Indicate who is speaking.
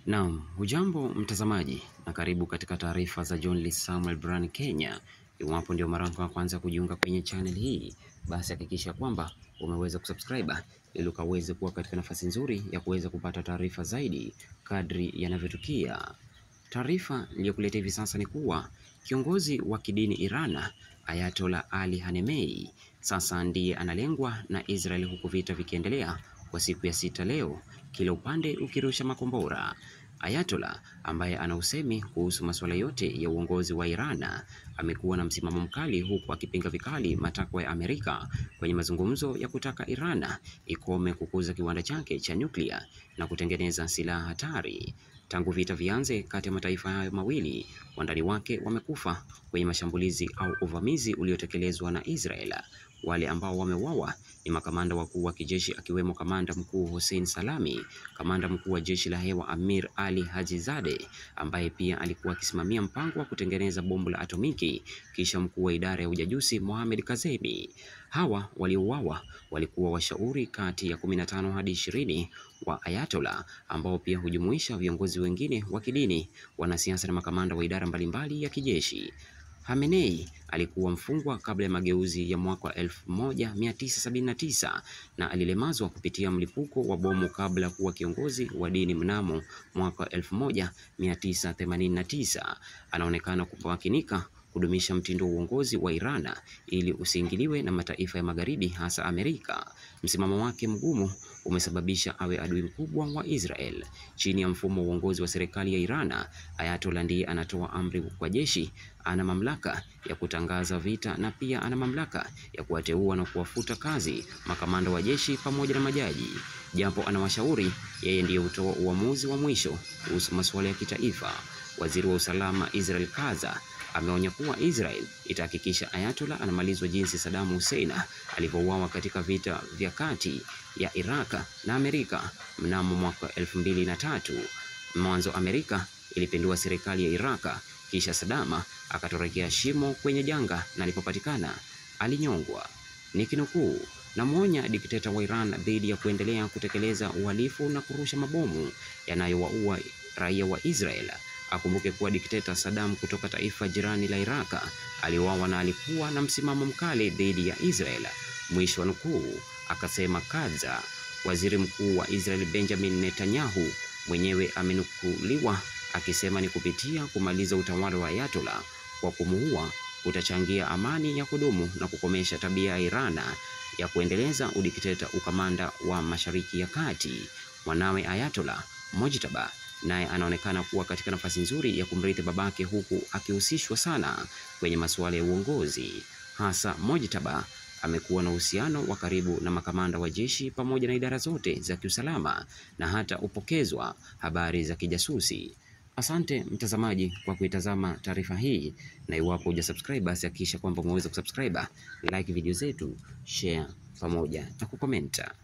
Speaker 1: Naam, hujambo mtazamaji na karibu katika taarifa za John Lee Samuel Bryan Kenya. Iwapo ndio mara yako ya kwanza kujiunga kwenye channel hii, basi hakikisha kwamba umeweza kusubscribe ili ukaweze kuwa katika nafasi nzuri ya kuweza kupata taarifa zaidi kadri yanavyotukia. Taarifa niliyokuletea hivi sasa ni kuwa kiongozi wa kidini Iran, Ayatollah Ali Khamenei, sasa ndiye analengwa na Israel, huku vita vikiendelea kwa siku ya 6 leo, kila upande ukirusha makombora. Ayatollah ambaye ana usemi kuhusu masuala yote ya uongozi wa Iran amekuwa na msimamo mkali, huku akipinga vikali matakwa ya Amerika kwenye mazungumzo ya kutaka Iran ikome kukuza kiwanda chake cha nyuklia na kutengeneza silaha hatari. Tangu vita vianze kati ya mataifa hayo mawili, wandani wake wamekufa kwenye mashambulizi au uvamizi uliotekelezwa na Israel. Wale ambao wameuawa ni makamanda wakuu wa kijeshi, akiwemo kamanda mkuu Hussein Salami, kamanda mkuu wa jeshi la hewa Amir Ali Hajizadeh ambaye pia alikuwa akisimamia mpango wa kutengeneza bomu la atomiki, kisha mkuu wa idara ya ujasusi Mohammad Kazemi. Hawa waliouawa walikuwa washauri kati ya 15 hadi 20 wa Ayatollah, ambao pia hujumuisha viongozi wengine wa kidini, wanasiasa na makamanda wa idara mbalimbali ya kijeshi. Khamenei alikuwa mfungwa kabla ya mageuzi ya mwaka 1979 na alilemazwa kupitia mlipuko wa bomu kabla ya kuwa kiongozi wa dini mnamo mwaka 1989. Anaonekana kumakinika kudumisha mtindo wa uongozi wa Iran ili usiingiliwe na mataifa ya magharibi, hasa Amerika. Msimamo wake mgumu umesababisha awe adui mkubwa wa Israel. Chini ya mfumo wa uongozi wa serikali ya Iran, Ayatollah ndiye anatoa amri kwa jeshi, ana mamlaka ya kutangaza vita na pia ana mamlaka ya kuwateua na kuwafuta kazi makamanda wa jeshi pamoja na majaji. Japo anawashauri, yeye ndiye hutoa uamuzi wa mwisho kuhusu masuala ya kitaifa. Waziri wa usalama Israel Katz ameonya kuwa Israel itahakikisha Ayatollah anamalizwa jinsi Saddam Hussein alivyouawa katika vita vya kati ya Iraq na Amerika mnamo mwaka 2003. Mwanzo Amerika ilipindua serikali ya Iraq, kisha Saddam akatorokea shimo kwenye janga na alipopatikana alinyongwa. Nikinukuu, namuonya dikteta wa Iran dhidi ya kuendelea kutekeleza uhalifu na kurusha mabomu yanayowaua raia wa Israel. Akumbuke kuwa dikteta Saddam kutoka taifa jirani la Iraq aliuawa na alikuwa na msimamo mkali dhidi ya Israel. Mwisho wa nukuu, akasema Katz. Waziri mkuu wa Israel Benjamin Netanyahu mwenyewe amenukuliwa akisema ni kupitia kumaliza utawala wa Ayatollah kwa kumuua utachangia amani ya kudumu na kukomesha tabia ya Iran ya kuendeleza udikteta ukamanda wa Mashariki ya Kati. Mwanawe Ayatollah Mojtaba naye anaonekana kuwa katika nafasi nzuri ya kumrithi babake, huku akihusishwa sana kwenye masuala ya uongozi. Hasa Mojtaba amekuwa na uhusiano wa karibu na makamanda wa jeshi pamoja na idara zote za kiusalama na hata upokezwa habari za kijasusi. Asante mtazamaji kwa kuitazama taarifa hii, na iwapo hujasubscribe basi hakikisha kwamba umeweza kusubscribe, like video zetu, share pamoja na kukomenta.